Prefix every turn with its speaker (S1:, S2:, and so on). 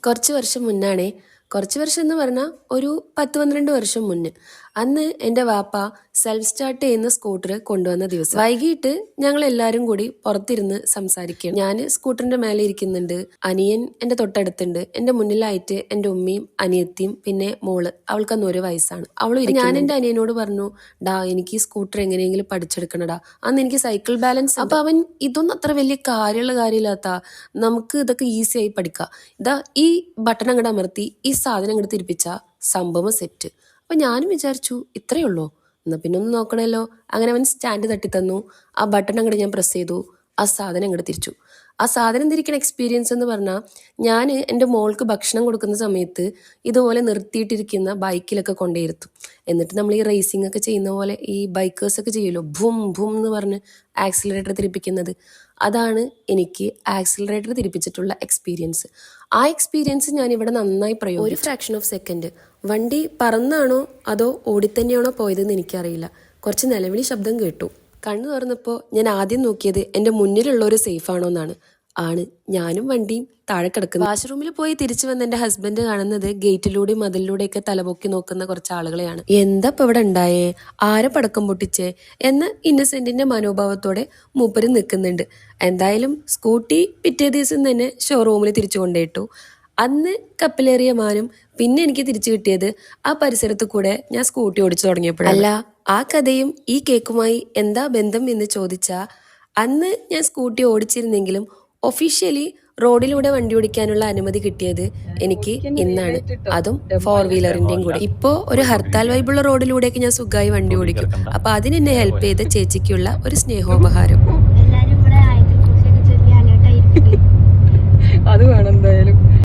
S1: കുറച്ച് വർഷം മുന്നാണേ, കുറച്ച് വർഷം എന്ന് പറഞ്ഞാൽ ഒരു 10-12 വർഷം മുന്നേ. അന്ന് എൻ്റെ വാപ്പ സെൽഫ് സ്റ്റാർട്ട് ചെയ്യുന്ന സ്കൂട്ടർ കൊണ്ടുവന്ന ദിവസം വൈകിട്ട് ഞങ്ങൾ എല്ലാവരും കൂടി പുറത്തിരുന്ന് സംസാരിക്കുകയാണ്. ഞാൻ സ്കൂട്ടറിന്റെ മേലെ ഇരിക്കുന്നുണ്ട്, അനിയൻ എൻ്റെ തൊട്ടടുത്തുണ്ട്, എൻ്റെ മുന്നിലായിട്ട് എൻ്റെ ഉമ്മയും അനിയത്തിയും പിന്നെ മോള്, അവൾക്കന്ന് 1 വയസ്സാണ്. ഞാൻ എൻ്റെ അനിയനോട് പറഞ്ഞു, ഡാ എനിക്ക് ഈ സ്കൂട്ടർ എങ്ങനെയെങ്കിലും പഠിച്ചെടുക്കണടാ, അന്ന് എനിക്ക് സൈക്കിൾ ബാലൻസ്. അപ്പൊ അവൻ ഇതൊന്നും അത്ര വലിയ കാര്യമുള്ള കാര്യമില്ലാത്ത, നമുക്ക് ഇതൊക്കെ ഈസി ആയി പഠിക്കാം, ഇതാ ഈ ബട്ടൺ അങ്ങോട്ട് അമർത്തി ഈ സാധനം അങ്ങോട്ട് തിരിപ്പിച്ച സംഭവം സെറ്റ്. അപ്പൊ ഞാനും വിചാരിച്ചു ഇത്രയേ ഉള്ളൂ, എന്നാ പിന്നെ ഒന്ന് നോക്കണല്ലോ. അങ്ങനെ അവൻ സ്റ്റാൻഡ് തട്ടി തന്നു, ആ ബട്ടൺ അങ്ങോട്ട് ഞാൻ പ്രസ് ചെയ്തു, ആ സാധനം അങ്ങോട്ട് തിരിച്ചു. ആ സാധനം തിരിക്കുന്ന എക്സ്പീരിയൻസ് എന്ന് പറഞ്ഞാൽ, ഞാൻ എൻ്റെ മോൾക്ക് ഭക്ഷണം കൊടുക്കുന്ന സമയത്ത് ഇതുപോലെ നിർത്തിയിട്ടിരിക്കുന്ന ബൈക്കിലൊക്കെ കൊണ്ടേയിരുത്തും. എന്നിട്ട് നമ്മൾ ഈ റേസിംഗ് ഒക്കെ ചെയ്യുന്ന പോലെ ഈ ബൈക്കേഴ്സൊക്കെ ചെയ്യുമല്ലോ, ഭൂം ഭൂം എന്ന് പറഞ്ഞ് ആക്സിലറേറ്റർ തിരിപ്പിക്കുന്നത്. അതാണ് എനിക്ക് ആക്സിലറേറ്റർ തിരിപ്പിച്ചിട്ടുള്ള എക്സ്പീരിയൻസ്. ആ എക്സ്പീരിയൻസ് ഞാൻ ഇവിടെ നന്നായി പ്രയോഗിച്ചു. ഒരു ഫ്രാക്ഷൻ ഓഫ് സെക്കൻഡ് വണ്ടി പറന്നാണോ അതോ ഓടിത്തന്നെയാണോ പോയതെന്ന് എനിക്കറിയില്ല. കുറച്ച് നിലവിളി ശബ്ദം കേട്ടു. കണ്ണു തുറന്നപ്പോൾ ഞാൻ ആദ്യം നോക്കിയത് എൻ്റെ മുന്നിലുള്ളവർ സേഫ് ആണോ എന്നാണ്. ആണ്. ഞാനും വണ്ടിയും താഴെ കിടക്കുന്നു. വാഷ്റൂമിൽ പോയി തിരിച്ചു വന്ന എൻ്റെ ഹസ്ബൻഡ് കാണുന്നത് ഗേറ്റിലൂടെയും മതിലിലൂടെയൊക്കെ തലപൊക്കി നോക്കുന്ന കുറച്ച് ആളുകളെയാണ്. എന്താ ഇപ്പൊ ഇവിടെ ഉണ്ടായേ, ആരെ പടക്കം പൊട്ടിച്ചേ എന്ന് ഇന്നസെന്റിന്റെ മനോഭാവത്തോടെ മൂപ്പര് നിൽക്കുന്നുണ്ട്. എന്തായാലും സ്കൂട്ടി പിറ്റേ ദിവസം തന്നെ ഷോറൂമിൽ തിരിച്ചു കൊണ്ടേട്ടു. അന്ന് കപ്പിലേറിയ മാനം പിന്നെ എനിക്ക് തിരിച്ചു കിട്ടിയത് ആ പരിസരത്ത് കൂടെ ഞാൻ സ്കൂട്ടി ഓടിച്ചു തുടങ്ങിയപ്പോഴല്ല. അല്ല, ആ കഥയും ഈ കേക്കുമായി എന്താ ബന്ധം എന്ന് ചോദിച്ചാ, അന്ന് ഞാൻ സ്കൂട്ടി ഓടിച്ചിരുന്നെങ്കിലും ഒഫീഷ്യലി റോഡിലൂടെ വണ്ടി ഓടിക്കാനുള്ള അനുമതി കിട്ടിയത് എനിക്ക് ഇന്നാണ്, അതും 4 വീലറിന്റെയും കൂടെ. ഇപ്പോ ഒരു ഹർത്താൽ വൈബുള്ള റോഡിലൂടെയൊക്കെ ഞാൻ സുഖമായി വണ്ടി ഓടിക്കും. അപ്പൊ അതിനെന്നെ ഹെൽപ്പ് ചെയ്ത ചേച്ചിക്കുള്ള ഒരു സ്നേഹോപഹാരം.
S2: അത് വേണം എന്തായാലും.